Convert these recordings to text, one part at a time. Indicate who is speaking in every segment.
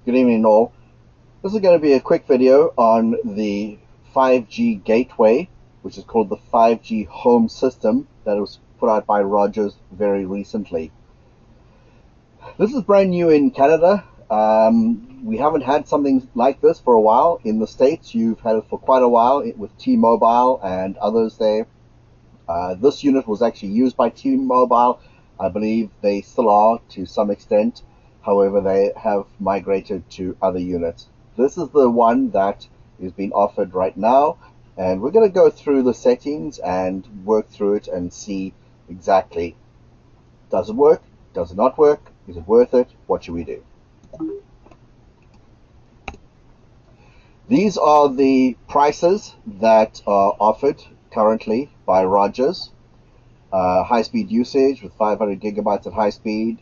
Speaker 1: Good evening all. This is going to be a quick video on the 5G gateway, which is called the 5G home system that was put out by Rogers very recently. This is brand new in Canada. We haven't had something like this for a while. In the States, you've had it for quite a while with T-Mobile and others there. This unit was actually used by T-Mobile. I believe they still are to some extent. However, they have migrated to other units. This is the one that is being offered right now, and we're going to go through the settings and work through it and see exactly, does it work? Does it not work? Is it worth it? What should we do? These are the prices that are offered currently by Rogers. High-speed usage with 500 gigabytes at high speed,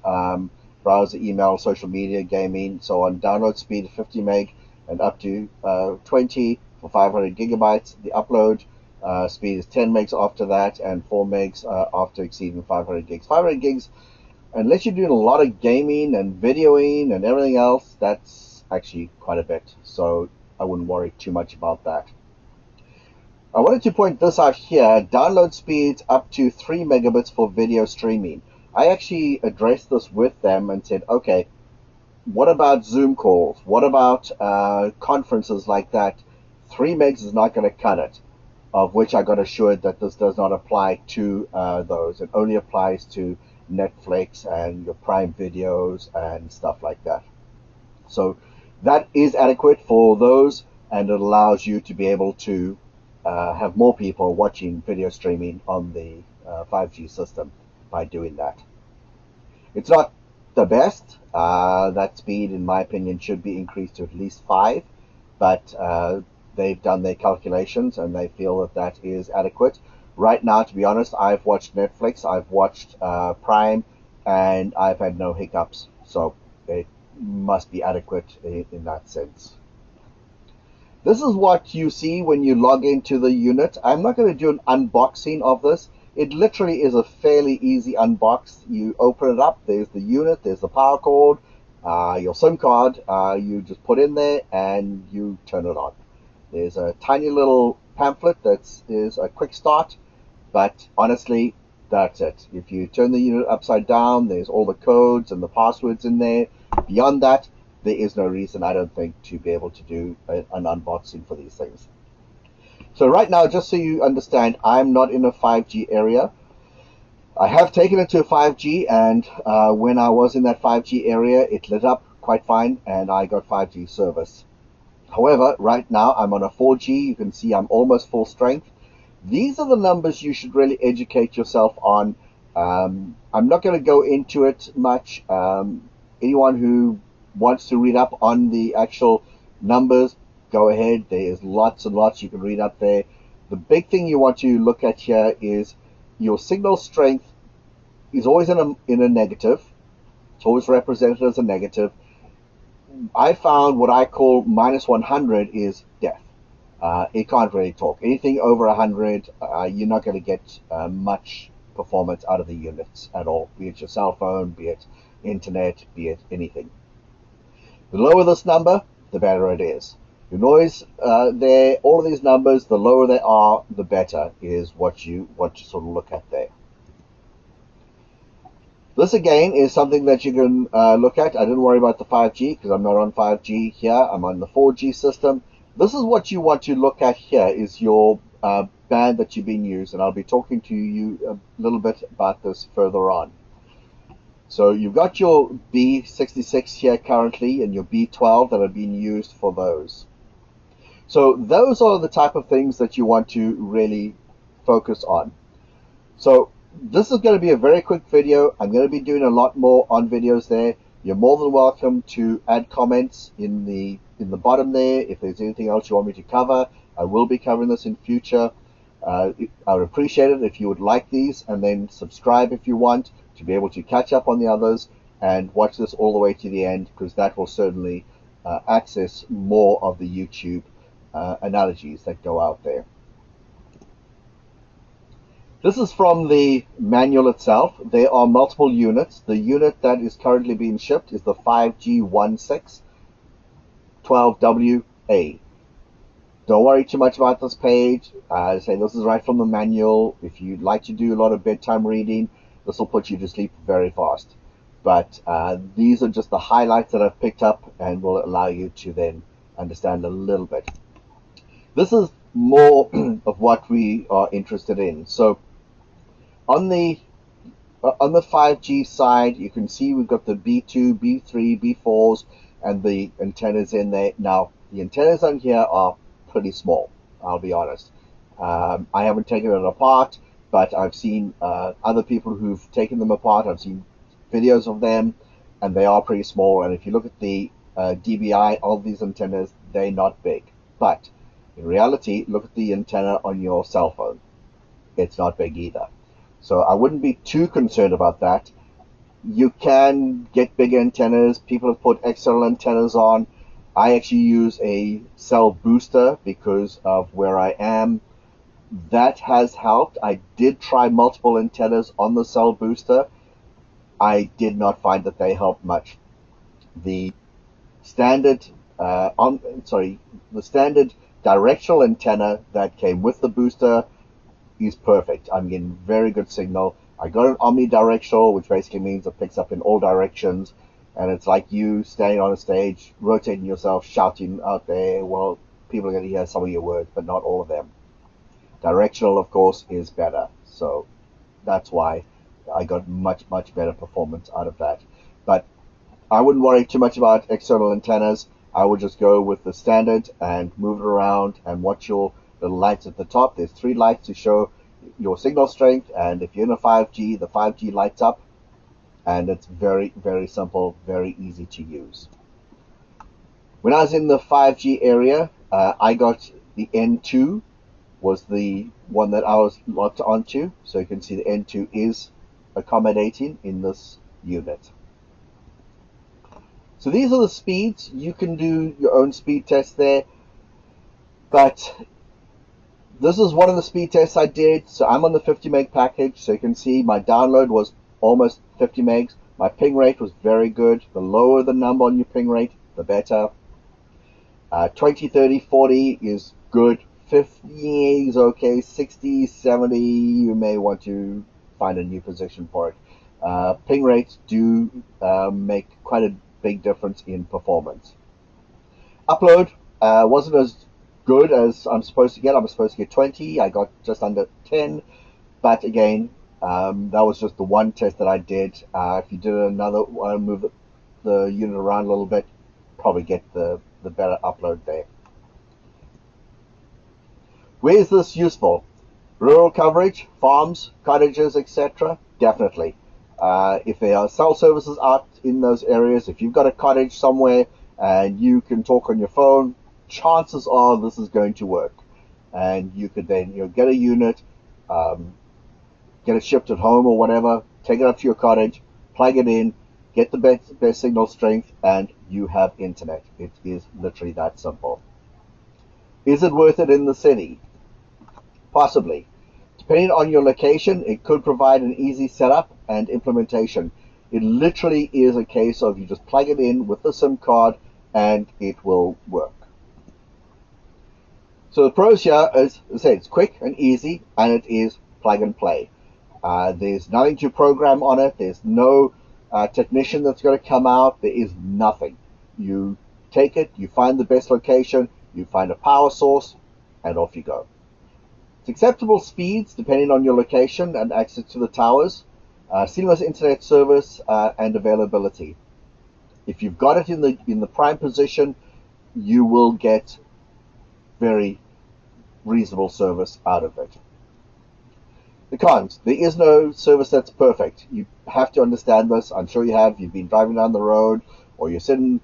Speaker 1: browser, email, social media, gaming, so on. Download speed 50 meg and up to 20 for 500 gigabytes. The upload speed is 10 megs after that, and 4 megs after exceeding 500 gigs. 500 gigs, unless you're doing a lot of gaming and videoing and everything else, that's actually quite a bit. So I wouldn't worry too much about that. I wanted to point this out here. Download speeds up to 3 megabits for video streaming. I actually addressed this with them and said, okay, what about Zoom calls? What about conferences like that? 3 megs is not going to cut it, of which I got assured that this does not apply to those. It only applies to Netflix and your Prime videos and stuff like that. So that is adequate for those, and it allows you to be able to have more people watching video streaming on the 5G system by doing that. It's not the best. That speed, in my opinion, should be increased to at least 5, but they've done their calculations and they feel that that is adequate. Right now, to be honest, I've watched Netflix, I've watched Prime, and I've had no hiccups, so it must be adequate in that sense. This is what you see when you log into the unit. I'm not going to do an unboxing of this. It literally is a fairly easy unbox. You open it up, there's the unit, there's the power cord, your SIM card, you just put in there and you turn it on. There's a tiny little pamphlet that is a quick start, but honestly, that's it. If you turn the unit upside down, there's all the codes and the passwords in there. Beyond that, there is no reason, I don't think, to be able to do an unboxing for these things. So right now, just so you understand, I'm not in a 5G area. I have taken it to 5G, and when I was in that 5G area, it lit up quite fine, and I got 5G service. However, right now, I'm on a 4G. You can see I'm almost full strength. These are the numbers you should really educate yourself on. I'm not going to go into it much. Anyone who wants to read up on the actual numbers, go ahead. There's lots and lots you can read up there. The big thing you want to look at here is your signal strength is always in a negative. It's always represented as a negative. I found what I call minus 100 is death. It can't really talk. Anything over 100, you're not going to get much performance out of the units at all, be it your cell phone, be it internet, be it anything. The lower this number, the better it is. Your noise there, all of these numbers, the lower they are, the better is what you sort of look at there. This again is something that you can look at. I didn't worry about the 5G because I'm not on 5G here. I'm on the 4G system. This is what you want to look at here is your band that you've been used, and I'll be talking to you a little bit about this further on. So you've got your B66 here currently and your B12 that are being used for those. So those are the type of things that you want to really focus on. So this is going to be a very quick video. I'm going to be doing a lot more on videos there. You're more than welcome to add comments in the bottom there. If there's anything else you want me to cover, I will be covering this in future. I would appreciate it if you would like these, and then subscribe if you want to be able to catch up on the others and watch this all the way to the end, because that will certainly access more of the YouTube analogies that go out there. This is from the manual itself. There are multiple units. The unit that is currently being shipped is the 5G16. 12WA. Don't worry too much about this page. Say this is right from the manual. If you'd like to do a lot of bedtime reading, this will put you to sleep very fast. But these are just the highlights that I've picked up and will allow you to then understand a little bit. This is more of what we are interested in. So on the 5G side, you can see we've got the B2, B3, B4s, and the antennas in there. Now, the antennas on here are pretty small, I'll be honest. I haven't taken it apart, but I've seen other people who've taken them apart. I've seen videos of them, and they are pretty small. And if you look at the dBi of these antennas, they're not big. But in reality, look at the antenna on your cell phone. It's not big either. So I wouldn't be too concerned about that. You can get bigger antennas. People have put external antennas on. I actually use a cell booster because of where I am. That has helped. I did try multiple antennas on the cell booster. I did not find that they helped much. The standard the standard directional antenna that came with the booster is perfect. I'm getting very good signal. I got an omnidirectional, which basically means it picks up in all directions, and it's like you standing on a stage, rotating yourself, shouting out there. Well, people are going to hear some of your words, but not all of them. Directional, of course, is better, so that's why I got much better performance out of that. But I wouldn't worry too much about external antennas. I would just go with the standard and move it around and watch your little lights at the top. There's 3 lights to show your signal strength, and if you're in a 5G, the 5G lights up, and it's very simple, very easy to use. When I was in the 5G area, I got the N2 was the one that I was locked onto, so you can see the N2 is accommodating in this unit. So these are the speeds. You can do your own speed test there, but this is one of the speed tests I did. So I'm on the 50 meg package, so you can see my download was almost 50 megs. My ping rate was very good. The lower the number on your ping rate, the better. 20, 30, 40 is good. 50 is okay. 60, 70, you may want to find a new position for it. Ping rates do make quite a big difference in performance. Upload wasn't as good as I'm supposed to get. I'm supposed to get 20. I got just under 10. But again, that was just the one test that I did. If you did another one, move the unit around a little bit, probably get the better upload there. Where is this useful? Rural coverage, farms, cottages, etc. Definitely. If there are cell services out in those areas, if you've got a cottage somewhere and you can talk on your phone, chances are this is going to work. And you could then get a unit, get it shipped at home or whatever, take it up to your cottage, plug it in, get the best signal strength, and you have internet. It is literally that simple. Is it worth it in the city? Possibly. Depending on your location, it could provide an easy setup and implementation. It literally is a case of you just plug it in with the SIM card and it will work. So the pros here is, as I say, it's quick and easy, and it is plug and play. There's nothing to program on it. There's no technician that's going to come out. There is nothing. You take it, you find the best location, you find a power source, and off you go. It's acceptable speeds depending on your location and access to the towers, seamless internet service, and availability. If you've got it in the prime position, you will get very reasonable service out of it. The cons: there is no service that's perfect. You have to understand this. I'm sure you have. You've been driving down the road, or you're sitting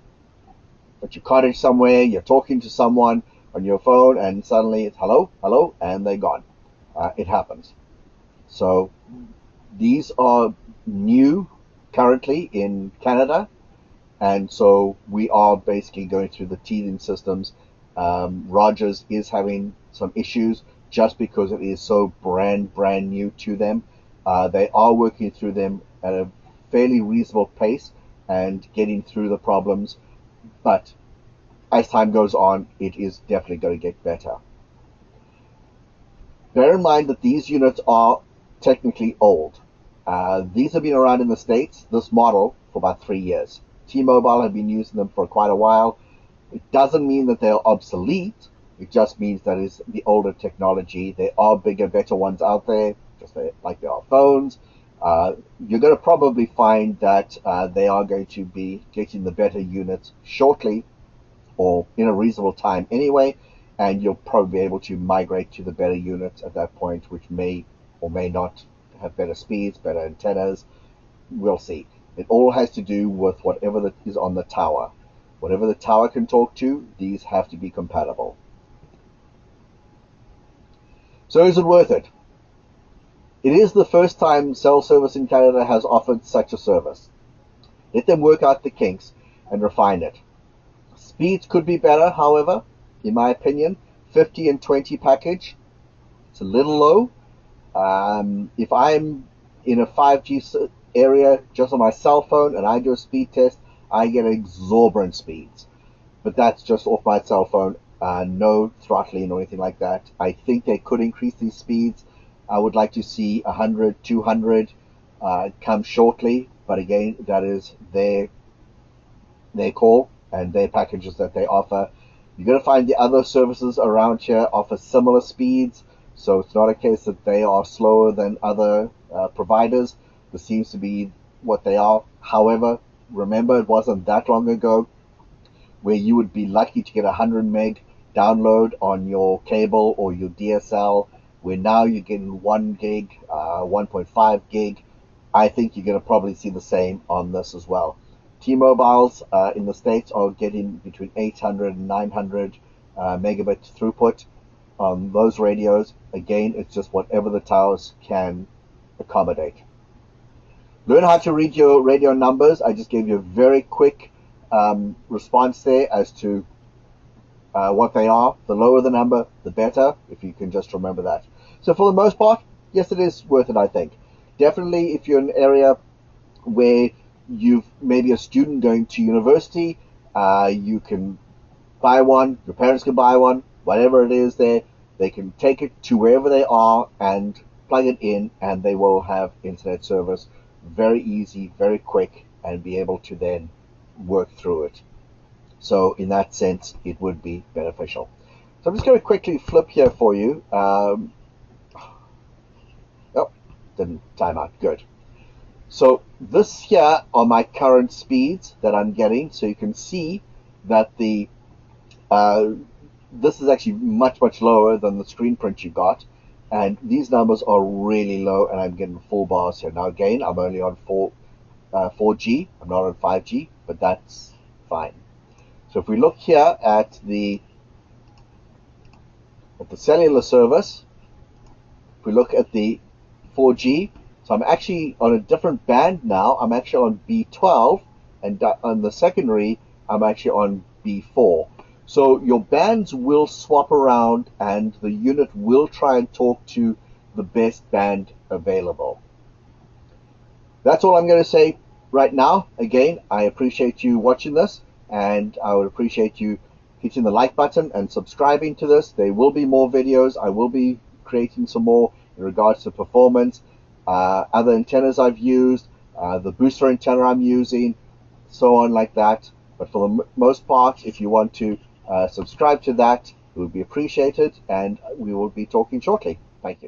Speaker 1: at your cottage somewhere, you're talking to someone on your phone, and suddenly it's hello, hello, and they're gone. It happens. So these are new currently in Canada, and so we are basically going through the teething systems. Rogers is having some issues just because it is so brand new to them. They are working through them at a fairly reasonable pace and getting through the problems, but as time goes on, it is definitely going to get better. Bear in mind that these units are technically old. These have been around in the States, this model, for about 3 years. T-Mobile have been using them for quite a while. It doesn't mean that they're obsolete. It just means that it's the older technology. There are bigger, better ones out there, just like there are phones. You're going to probably find that they are going to be getting the better units shortly, or in a reasonable time anyway, and you'll probably be able to migrate to the better units at that point, which may or may not have better speeds, better antennas. We'll see. It all has to do with whatever is on the tower. Whatever the tower can talk to, these have to be compatible. So is it worth it? It is the first time cell service in Canada has offered such a service. Let them work out the kinks and refine it. Speeds could be better, however, in my opinion. 50 and 20 package, it's a little low. If I'm in a 5G area just on my cell phone and I do a speed test, I get exorbitant speeds. But that's just off my cell phone, no throttling or anything like that. I think they could increase these speeds. I would like to see 100, 200 come shortly, but again, that is their call and their packages that they offer. You're going to find the other services around here offer similar speeds, so it's not a case that they are slower than other providers. This seems to be what they are. However, remember, it wasn't that long ago where you would be lucky to get 100 meg download on your cable or your DSL, where now you're getting 1 gig, 1.5 gig. I think you're going to probably see the same on this as well. T-Mobiles in the States are getting between 800 and 900 megabit throughput on those radios. Again, it's just whatever the towers can accommodate. Learn how to read your radio numbers. I just gave you a very quick response there as to what they are. The lower the number, the better, if you can just remember that. So for the most part, yes, it is worth it, I think. Definitely if you're in an area where you've maybe a student going to university, you can buy one, your parents can buy one, whatever it is there, they can take it to wherever they are and plug it in, and they will have internet service very easy, very quick, and be able to then work through it. So in that sense, it would be beneficial. So I'm just going to quickly flip here for you. Oh, didn't time out. Good. So this here are my current speeds that I'm getting. So you can see that the this is actually much lower than the screen print you got, and these numbers are really low, and I'm getting full bars here. Now again, I'm only on 4G. I'm not on 5G, but that's fine. So if we look here at the cellular service, if we look at the 4G, so I'm actually on a different band now. I'm actually on B12, and on the secondary, I'm actually on B4. So your bands will swap around, and the unit will try and talk to the best band available. That's all I'm going to say right now. Again, I appreciate you watching this, and I would appreciate you hitting the like button and subscribing to this. There will be more videos. I will be creating some more in regards to performance, other antennas I've used, the booster antenna I'm using, so on like that. But for the most part, if you want to subscribe to that, it would be appreciated, and we will be talking shortly. Thank you.